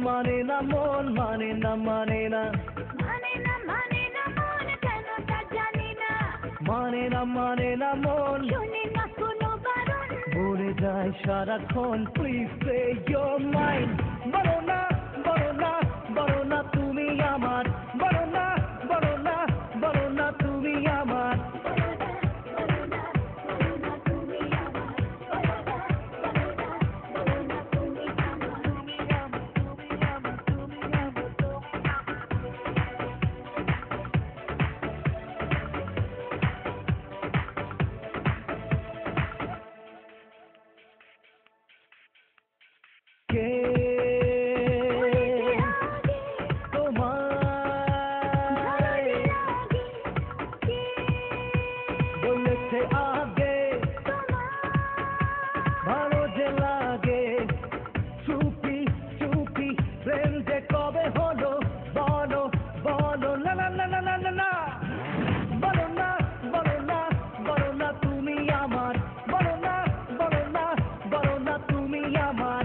মানে না মন মানে না মন কেন তা জানি না মানে না মন শুনি না কোনো বারণ বলে যায় সারাক্ষণ প্লিজ সে ইউর মাইন্ড বলো না তুমি আমার বলো না তুমি আমার কে তোমায় বলেছে আগে ভালো যে লাগে চুপি প্রেম যে কবে হলো বলো না বলো না তুমি আমার বলো না তুমি আমার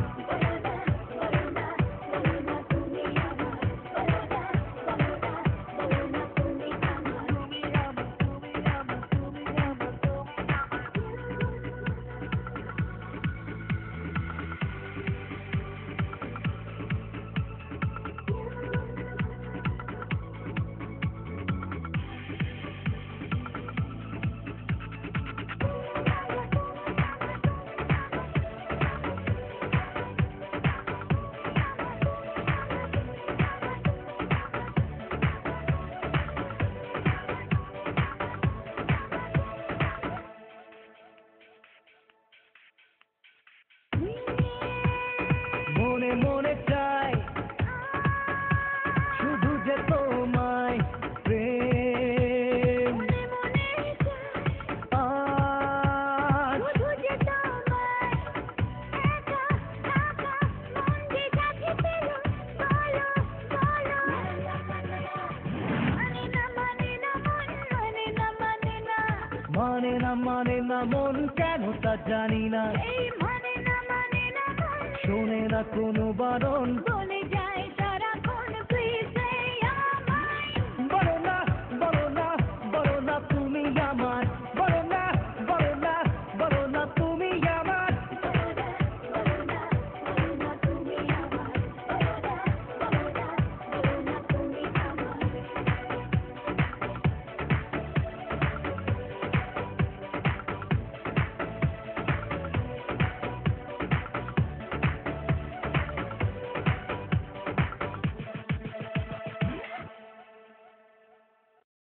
মনে চাই শুধু যে তোমায় প্রেম আজ মানে না মন কেন তা জানি না শোনে না কোনো বারণ